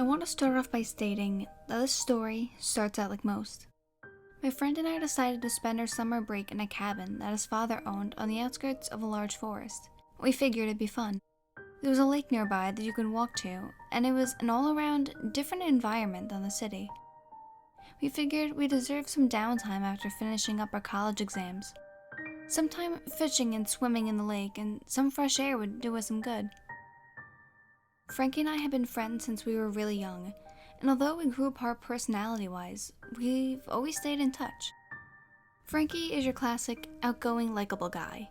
want to start off by stating that this story starts out like most. My friend and I decided to spend our summer break in a cabin that his father owned on the outskirts of a large forest. We figured it'd be fun. There was a lake nearby that you could walk to, and it was an all-around different environment than the city. We figured we deserved some downtime after finishing up our college exams. Some time fishing and swimming in the lake, and some fresh air would do us some good. Frankie and I had been friends since we were really young, and although we grew apart personality-wise, we've always stayed in touch. Frankie is your classic, outgoing, likable guy.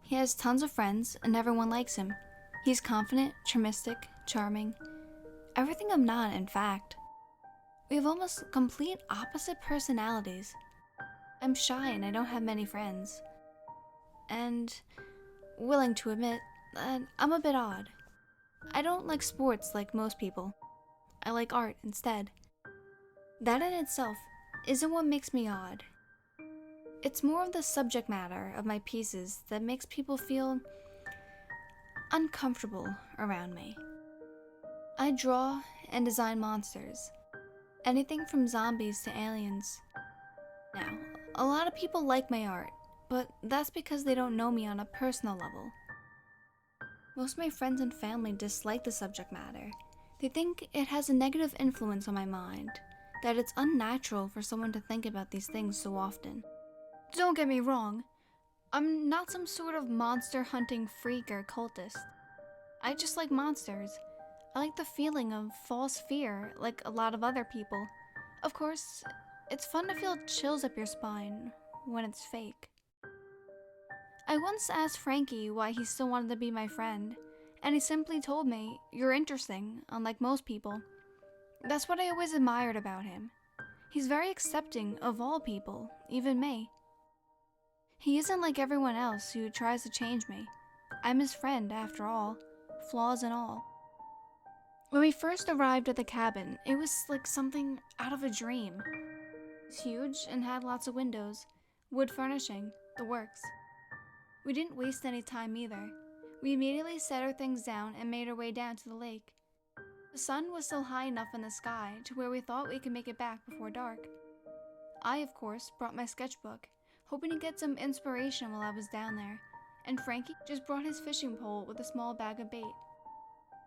He has tons of friends, and everyone likes him. He's confident, charmistic, charming. Everything I'm not, in fact. We have almost complete opposite personalities. I'm shy and I don't have many friends. And willing to admit that I'm a bit odd. I don't like sports like most people. I like art instead. That in itself isn't what makes me odd. It's more of the subject matter of my pieces that makes people feel uncomfortable around me. I draw and design monsters. Anything from zombies to aliens. Now, a lot of people like my art, but that's because they don't know me on a personal level. Most of my friends and family dislike the subject matter. They think it has a negative influence on my mind, that it's unnatural for someone to think about these things so often. Don't get me wrong, I'm not some sort of monster-hunting freak or cultist. I just like monsters. I like the feeling of false fear, like a lot of other people. Of course, it's fun to feel chills up your spine when it's fake. I once asked Frankie why he still wanted to be my friend, and he simply told me, "You're interesting, unlike most people." That's what I always admired about him. He's very accepting of all people, even me. He isn't like everyone else who tries to change me. I'm his friend, after all, flaws and all. When we first arrived at the cabin, it was like something out of a dream. It was huge and had lots of windows, wood furnishing, the works. We didn't waste any time either. We immediately set our things down and made our way down to the lake. The sun was still high enough in the sky to where we thought we could make it back before dark. I, of course, brought my sketchbook, hoping to get some inspiration while I was down there, and Frankie just brought his fishing pole with a small bag of bait.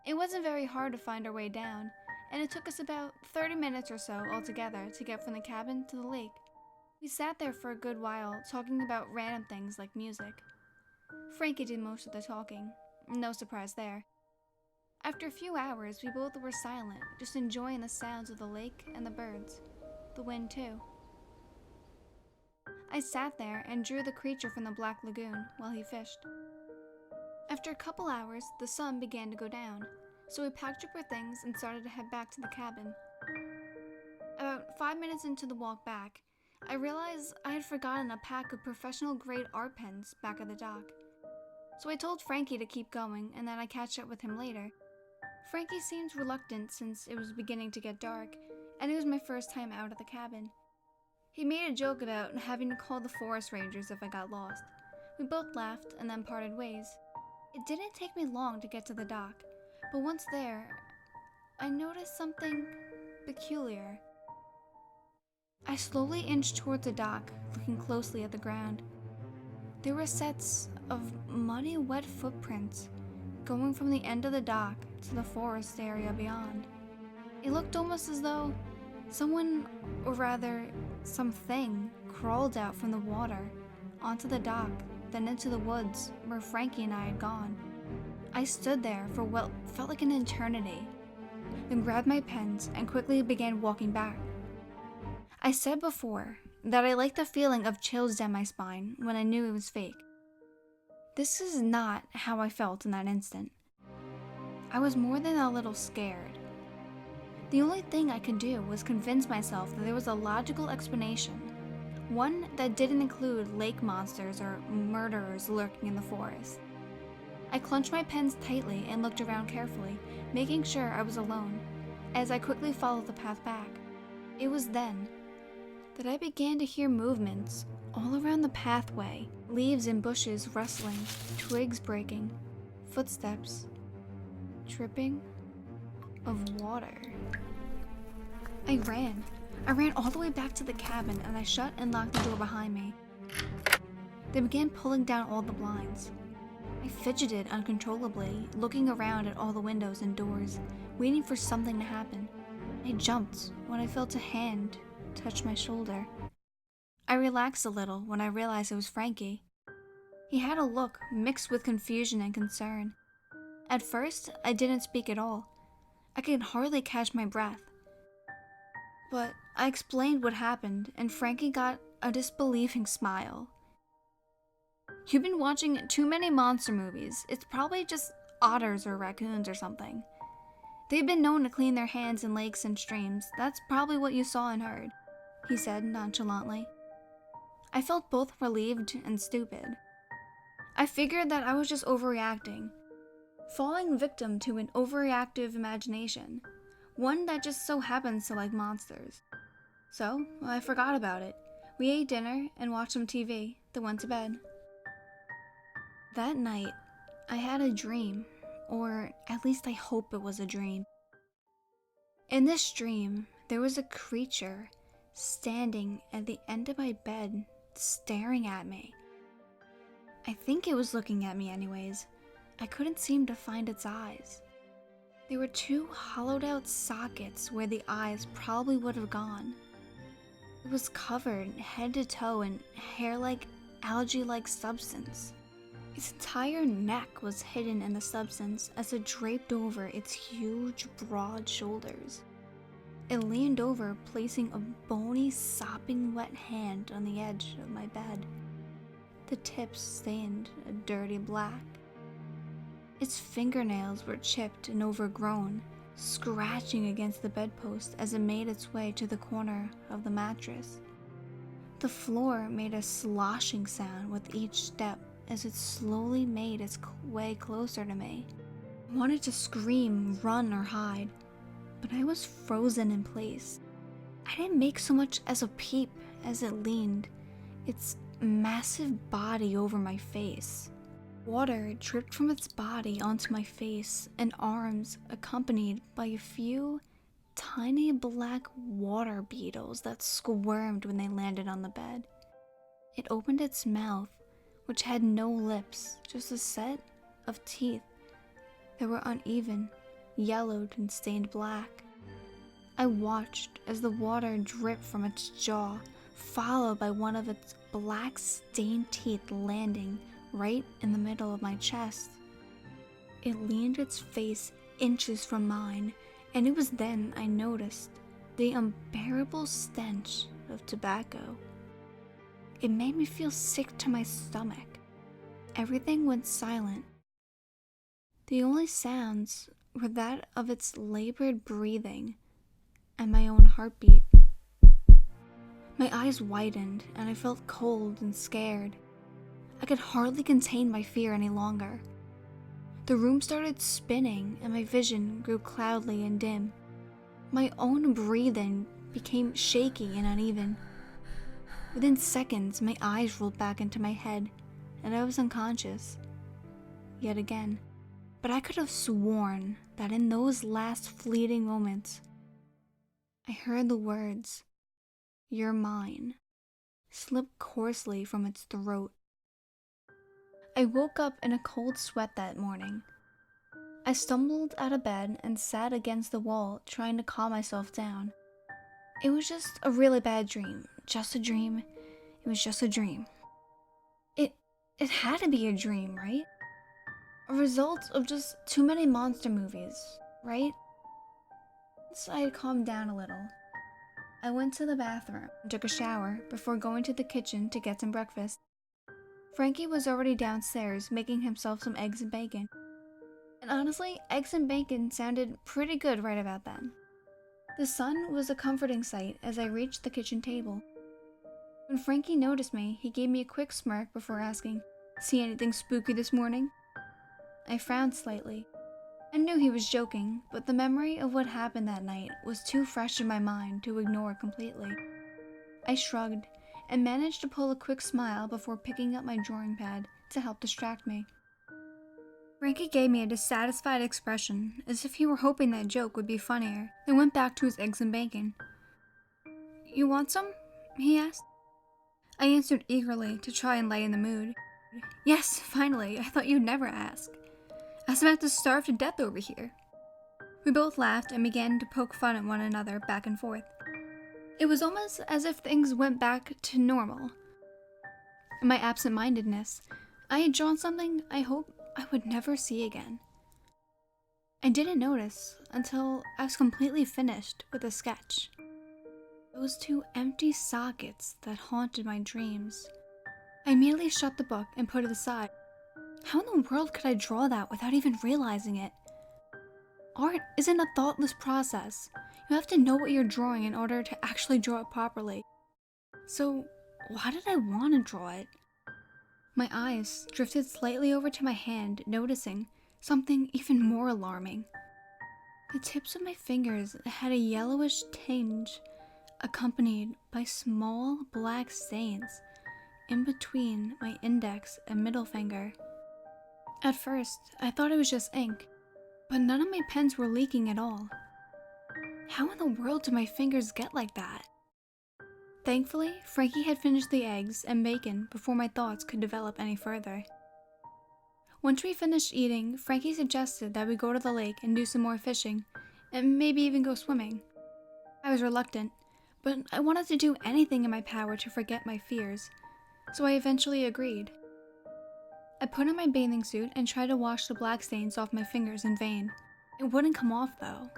It wasn't very hard to find our way down, and it took us about 30 minutes or so altogether to get from the cabin to the lake. We sat there for a good while, talking about random things like music. Frankie did most of the talking, no surprise there. After a few hours, we both were silent, just enjoying the sounds of the lake and the birds, the wind too. I sat there and drew the creature from the Black Lagoon while he fished. After a couple hours, the sun began to go down, so we packed up our things and started to head back to the cabin. About 5 minutes into the walk back, I realized I had forgotten a pack of professional-grade art pens back at the dock. So I told Frankie to keep going and that I'd catch up with him later. Frankie seemed reluctant since it was beginning to get dark, and it was my first time out of the cabin. He made a joke about having to call the forest rangers if I got lost. We both laughed and then parted ways. It didn't take me long to get to the dock, but once there, I noticed something peculiar. I slowly inched towards the dock, looking closely at the ground. There were sets of muddy, wet footprints going from the end of the dock to the forest area beyond. It looked almost as though someone, or rather, something, crawled out from the water onto the dock, then into the woods where Frankie and I had gone. I stood there for what felt like an eternity, then grabbed my pens and quickly began walking back. I said before that I liked the feeling of chills down my spine when I knew it was fake. This is not how I felt in that instant. I was more than a little scared. The only thing I could do was convince myself that there was a logical explanation, one that didn't include lake monsters or murderers lurking in the forest. I clenched my pens tightly and looked around carefully, making sure I was alone, as I quickly followed the path back. It was then that I began to hear movements all around the pathway, leaves and bushes rustling, twigs breaking, footsteps, tripping. of water. I ran. I ran all the way back to the cabin and I shut and locked the door behind me. They began pulling down all the blinds. I fidgeted uncontrollably, looking around at all the windows and doors, waiting for something to happen. I jumped when I felt a hand touch my shoulder. I relaxed a little when I realized it was Frankie. He had a look mixed with confusion and concern. At first, I didn't speak at all. I could hardly catch my breath. But I explained what happened, and Frankie got a disbelieving smile. "You've been watching too many monster movies. It's probably just otters or raccoons or something. They've been known to clean their hands in lakes and streams. That's probably what you saw and heard," he said nonchalantly. I felt both relieved and stupid. I figured that I was just overreacting, falling victim to an overreactive imagination, one that just so happens to like monsters. So I forgot about it. We ate dinner and watched some TV, then went to bed. That night, I had a dream, or at least I hope it was a dream. In this dream, there was a creature standing at the end of my bed, staring at me. I think it was looking at me anyways. I couldn't seem to find its eyes. There were two hollowed out sockets where the eyes probably would have gone. It was covered head to toe in hair-like, algae-like substance. Its entire neck was hidden in the substance as it draped over its huge, broad shoulders. It leaned over, placing a bony, sopping wet hand on the edge of my bed. The tips stained a dirty black. Its fingernails were chipped and overgrown, scratching against the bedpost as it made its way to the corner of the mattress. The floor made a sloshing sound with each step as it slowly made its way closer to me. I wanted to scream, run, or hide, but I was frozen in place. I didn't make so much as a peep as it leaned, its massive body over my face. Water dripped from its body onto my face and arms, accompanied by a few tiny black water beetles that squirmed when they landed on the bed. It opened its mouth, which had no lips, just a set of teeth that were uneven, yellowed, and stained black. I watched as the water dripped from its jaw, followed by one of its black stained teeth landing right in the middle of my chest. It leaned its face inches from mine, and it was then I noticed the unbearable stench of tobacco. It made me feel sick to my stomach. Everything went silent. The only sounds were that of its labored breathing and my own heartbeat. My eyes widened and I felt cold and scared. I could hardly contain my fear any longer. The room started spinning and my vision grew cloudy and dim. My own breathing became shaky and uneven. Within seconds, my eyes rolled back into my head and I was unconscious. Yet again. But I could have sworn that in those last fleeting moments, I heard the words, "You're mine," slip coarsely from its throat. I woke up in a cold sweat that morning. I stumbled out of bed and sat against the wall, trying to calm myself down. It was just a really bad dream. Just a dream. It was just a dream. It had to be a dream, right? A result of just too many monster movies, right? Once I had calmed down a little, I went to the bathroom and took a shower before going to the kitchen to get some breakfast. Frankie was already downstairs making himself some eggs and bacon. And honestly, eggs and bacon sounded pretty good right about then. The sun was a comforting sight as I reached the kitchen table. When Frankie noticed me, he gave me a quick smirk before asking, "See anything spooky this morning?" I frowned slightly. I knew he was joking, but the memory of what happened that night was too fresh in my mind to ignore completely. I shrugged and managed to pull a quick smile before picking up my drawing pad to help distract me. Frankie gave me a dissatisfied expression, as if he were hoping that joke would be funnier, then went back to his eggs and bacon. "You want some?" he asked. I answered eagerly to try and lighten the mood. "Yes, finally, I thought you'd never ask. I was about to starve to death over here." We both laughed and began to poke fun at one another back and forth. It was almost as if things went back to normal. In my absent-mindedness, I had drawn something I hoped I would never see again. I didn't notice until I was completely finished with the sketch. Those two empty sockets that haunted my dreams. I immediately shut the book and put it aside. How in the world could I draw that without even realizing it? Art isn't a thoughtless process. You have to know what you're drawing in order to actually draw it properly. So, why did I want to draw it? My eyes drifted slightly over to my hand, noticing something even more alarming. The tips of my fingers had a yellowish tinge, accompanied by small black stains in between my index and middle finger. At first, I thought it was just ink, but none of my pens were leaking at all. How in the world did my fingers get like that? Thankfully, Frankie had finished the eggs and bacon before my thoughts could develop any further. Once we finished eating, Frankie suggested that we go to the lake and do some more fishing, and maybe even go swimming. I was reluctant, but I wanted to do anything in my power to forget my fears, so I eventually agreed. I put on my bathing suit and tried to wash the black stains off my fingers in vain. It wouldn't come off though.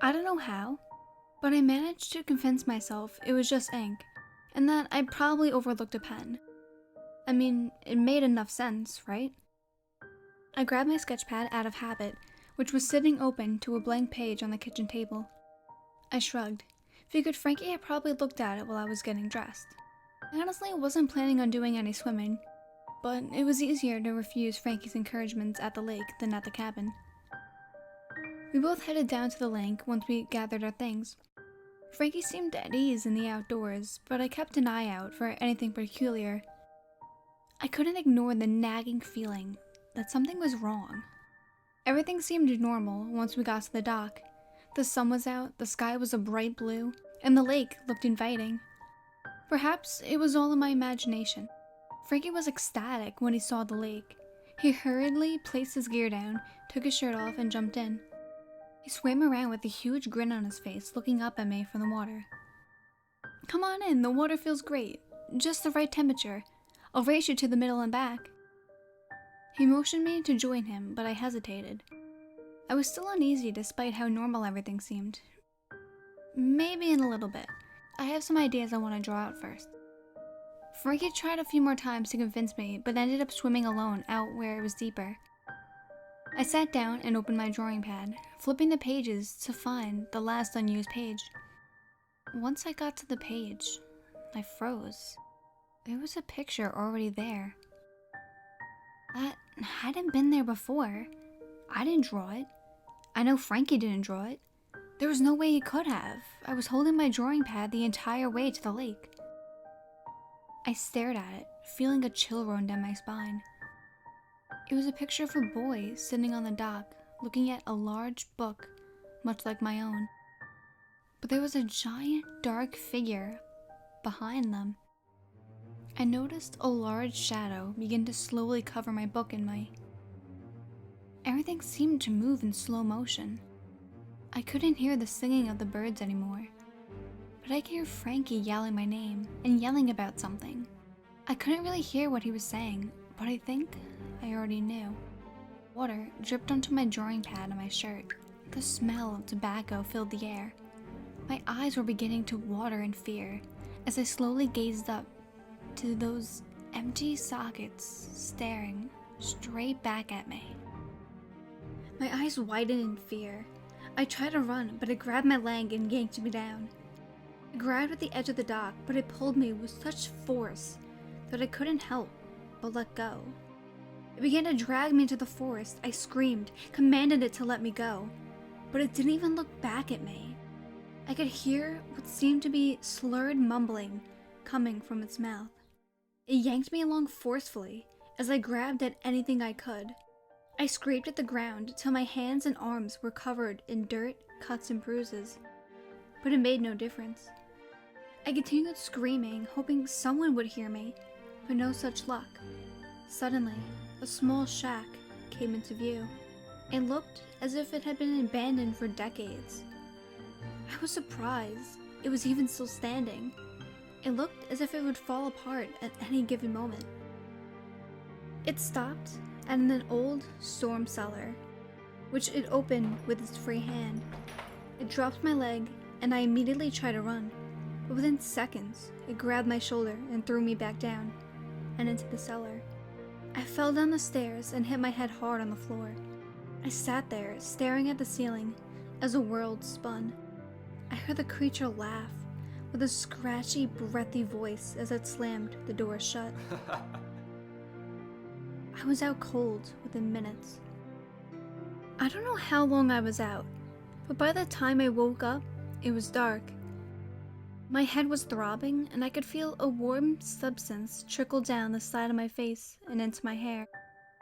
I don't know how, but I managed to convince myself it was just ink, and that I probably overlooked a pen. I mean, it made enough sense, right? I grabbed my sketchpad out of habit, which was sitting open to a blank page on the kitchen table. I shrugged, figured Frankie had probably looked at it while I was getting dressed. I honestly wasn't planning on doing any swimming, but it was easier to refuse Frankie's encouragements at the lake than at the cabin. We both headed down to the lake once we gathered our things. Frankie seemed at ease in the outdoors, but I kept an eye out for anything peculiar. I couldn't ignore the nagging feeling that something was wrong. Everything seemed normal once we got to the dock. The sun was out, the sky was a bright blue, and the lake looked inviting. Perhaps it was all in my imagination. Frankie was ecstatic when he saw the lake. He hurriedly placed his gear down, took his shirt off, and jumped in. He swam around with a huge grin on his face, looking up at me from the water. "Come on in, the water feels great. Just the right temperature. I'll race you to the middle and back." He motioned me to join him, but I hesitated. I was still uneasy despite how normal everything seemed. Maybe in a little bit. I have some ideas I want to draw out first. Frankie tried a few more times to convince me, but ended up swimming alone out where it was deeper. I sat down and opened my drawing pad, flipping the pages to find the last unused page. Once I got to the page, I froze. There was a picture already there. That hadn't been there before. I didn't draw it. I know Frankie didn't draw it. There was no way he could have. I was holding my drawing pad the entire way to the lake. I stared at it, feeling a chill run down my spine. It was a picture of a boy sitting on the dock, looking at a large book, much like my own. But there was a giant, dark figure behind them. I noticed a large shadow begin to slowly cover my book and everything seemed to move in slow motion. I couldn't hear the singing of the birds anymore, but I could hear Frankie yelling my name and yelling about something. I couldn't really hear what he was saying, but I think I already knew. Water dripped onto my drawing pad and my shirt. The smell of tobacco filled the air. My eyes were beginning to water in fear as I slowly gazed up to those empty sockets staring straight back at me. My eyes widened in fear. I tried to run, but it grabbed my leg and yanked me down. It grabbed at the edge of the dock, but it pulled me with such force that I couldn't help but let go. It began to drag me into the forest. I screamed, commanded it to let me go, but it didn't even look back at me. I could hear what seemed to be slurred mumbling coming from its mouth. It yanked me along forcefully as I grabbed at anything I could. I scraped at the ground till my hands and arms were covered in dirt, cuts, and bruises, but it made no difference. I continued screaming, hoping someone would hear me, but no such luck. Suddenly, a small shack came into view. It looked as if it had been abandoned for decades. I was surprised it was even still standing. It looked as if it would fall apart at any given moment. It stopped at an old storm cellar, which it opened with its free hand. It dropped my leg, and I immediately tried to run, but within seconds, it grabbed my shoulder and threw me back down and into the cellar. I fell down the stairs and hit my head hard on the floor. I sat there, staring at the ceiling as the world spun. I heard the creature laugh with a scratchy, breathy voice as it slammed the door shut. I was out cold within minutes. I don't know how long I was out, but by the time I woke up, it was dark. My head was throbbing, and I could feel a warm substance trickle down the side of my face and into my hair.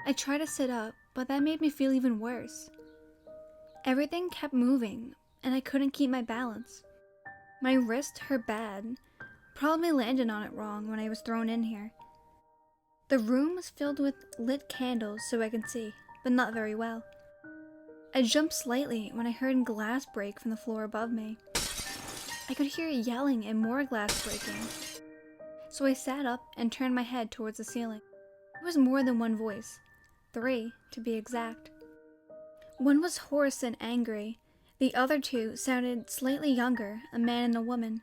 I tried to sit up, but that made me feel even worse. Everything kept moving, and I couldn't keep my balance. My wrist hurt bad, probably landed on it wrong when I was thrown in here. The room was filled with lit candles so I could see, but not very well. I jumped slightly when I heard glass break from the floor above me. I could hear yelling and more glass breaking. So I sat up and turned my head towards the ceiling. It was more than one voice, 3 to be exact. One was hoarse and angry. The other 2 sounded slightly younger, a man and a woman.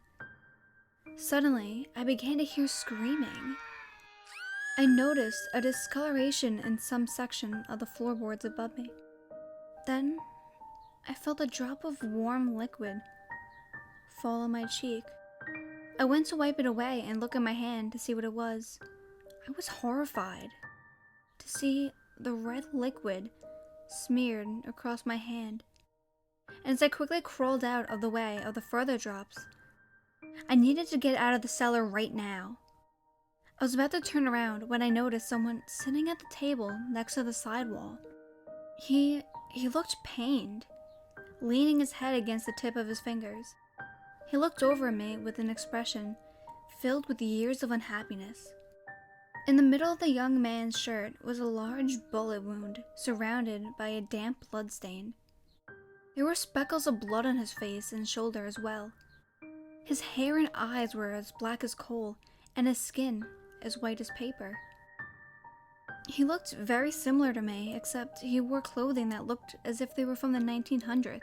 Suddenly, I began to hear screaming. I noticed a discoloration in some section of the floorboards above me. Then, I felt a drop of warm liquid fall on my cheek. I went to wipe it away and look at my hand to see what it was. I was horrified to see the red liquid smeared across my hand. And as I quickly crawled out of the way of the further drops, I needed to get out of the cellar right now. I was about to turn around when I noticed someone sitting at the table next to the sidewall. He looked pained, leaning his head against the tip of his fingers. He looked over at me with an expression filled with years of unhappiness. In the middle of the young man's shirt was a large bullet wound surrounded by a damp bloodstain. There were speckles of blood on his face and shoulder as well. His hair and eyes were as black as coal, and his skin as white as paper. He looked very similar to me, except he wore clothing that looked as if they were from the 1900s.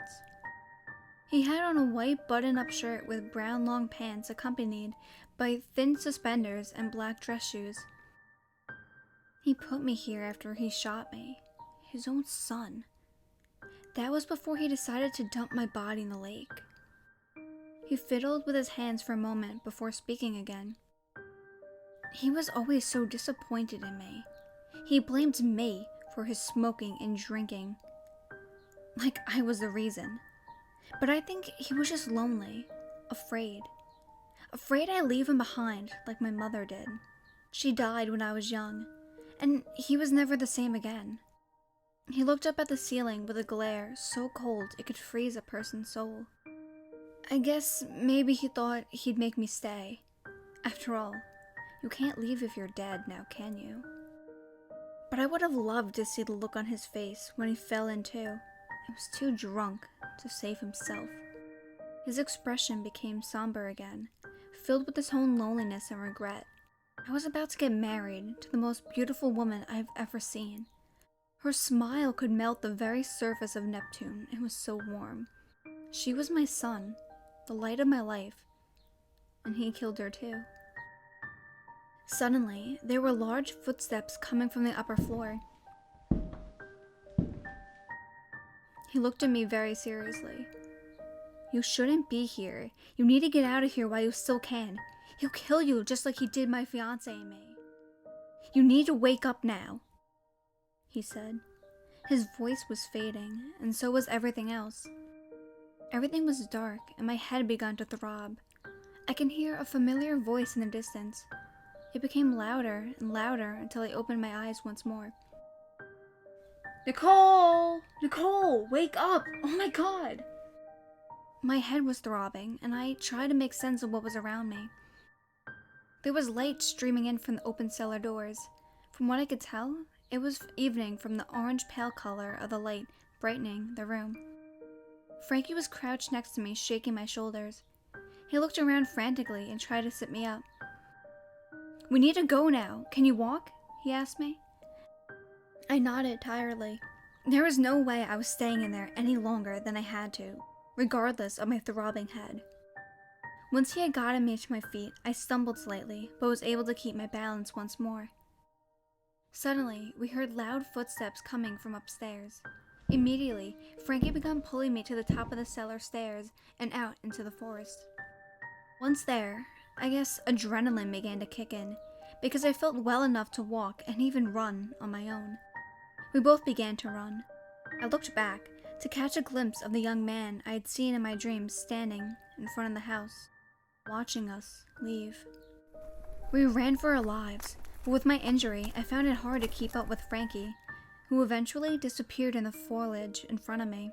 He had on a white button-up shirt with brown long pants accompanied by thin suspenders and black dress shoes. He put me here after he shot me, his own son. That was before he decided to dump my body in the lake. He fiddled with his hands for a moment before speaking again. He was always so disappointed in me. He blamed me for his smoking and drinking, like I was the reason. But I think he was just lonely, afraid. Afraid I'd leave him behind like my mother did. She died when I was young, and he was never the same again. He looked up at the ceiling with a glare so cold it could freeze a person's soul. I guess maybe he thought he'd make me stay. After all, you can't leave if you're dead now, can you? But I would have loved to see the look on his face when he fell in too. He was too drunk to save himself. His expression became somber again, filled with his own loneliness and regret. I was about to get married to the most beautiful woman I've ever seen. Her smile could melt the very surface of Neptune. It was so warm. She was my son, the light of my life, and he killed her too. Suddenly, there were large footsteps coming from the upper floor. He looked at me very seriously. You shouldn't be here. You need to get out of here while you still can. He'll kill you just like he did my fiancé and me. You need to wake up now, he said. His voice was fading, and so was everything else. Everything was dark, and my head began to throb. I can hear a familiar voice in the distance. It became louder and louder until I opened my eyes once more. Nicole! Nicole, wake up! Oh my god! My head was throbbing, and I tried to make sense of what was around me. There was light streaming in from the open cellar doors. From what I could tell, it was evening from the orange pale color of the light brightening the room. Frankie was crouched next to me, shaking my shoulders. He looked around frantically and tried to sit me up. "We need to go now. Can you walk?" he asked me. I nodded tiredly. There was no way I was staying in there any longer than I had to, regardless of my throbbing head. Once he had gotten me to my feet, I stumbled slightly, but was able to keep my balance once more. Suddenly, we heard loud footsteps coming from upstairs. Immediately, Frankie began pulling me to the top of the cellar stairs and out into the forest. Once there, I guess adrenaline began to kick in, because I felt well enough to walk and even run on my own. We both began to run. I looked back to catch a glimpse of the young man I had seen in my dreams standing in front of the house, watching us leave. We ran for our lives, but with my injury, I found it hard to keep up with Frankie, who eventually disappeared in the foliage in front of me.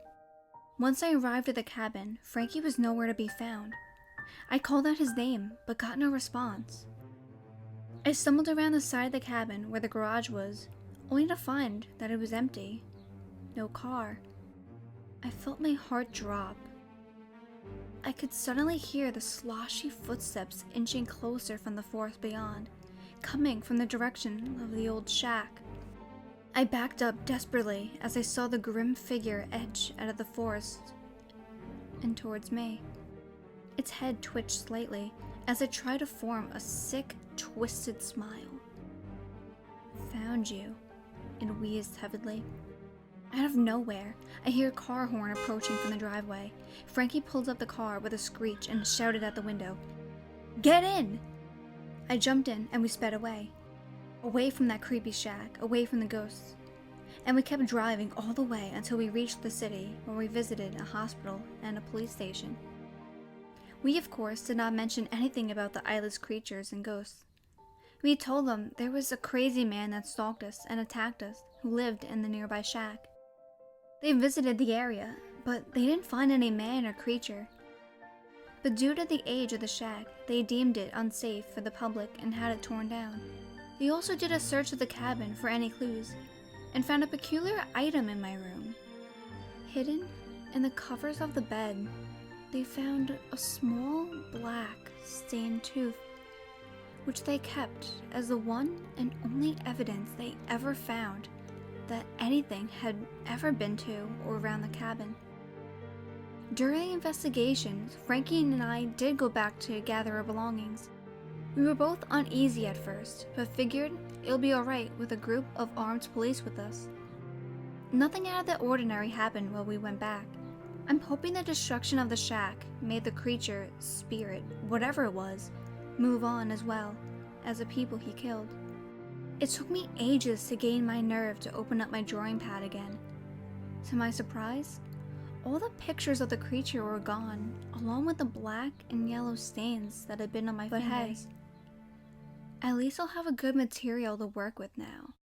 Once I arrived at the cabin, Frankie was nowhere to be found. I called out his name, but got no response. I stumbled around the side of the cabin where the garage was, only to find that it was empty. No car. I felt my heart drop. I could suddenly hear the sloshy footsteps inching closer from the forest beyond, coming from the direction of the old shack. I backed up desperately as I saw the grim figure edge out of the forest and towards me. Its head twitched slightly as it tried to form a sick, twisted smile. "Found you," it wheezed heavily. Out of nowhere, I hear a car horn approaching from the driveway. Frankie pulled up the car with a screech and shouted at the window, "Get in!" I jumped in and we sped away. Away from that creepy shack, away from the ghosts. And we kept driving all the way until we reached the city, where we visited a hospital and a police station. We, of course, did not mention anything about the eyeless creatures and ghosts. We told them there was a crazy man that stalked us and attacked us, who lived in the nearby shack. They visited the area, but they didn't find any man or creature. But due to the age of the shack, they deemed it unsafe for the public and had it torn down. They also did a search of the cabin for any clues, and found a peculiar item in my room. Hidden in the covers of the bed, they found a small black stained tooth, which they kept as the one and only evidence they ever found that anything had ever been to or around the cabin. During the investigations, Frankie and I did go back to gather our belongings. We were both uneasy at first, but figured it'll be alright with a group of armed police with us. Nothing out of the ordinary happened while we went back. I'm hoping the destruction of the shack made the creature, spirit, whatever it was, move on as well as the people he killed. It took me ages to gain my nerve to open up my drawing pad again. To my surprise, all the pictures of the creature were gone, along with the black and yellow stains that had been on my fingers. Hey, at least I'll have a good material to work with now.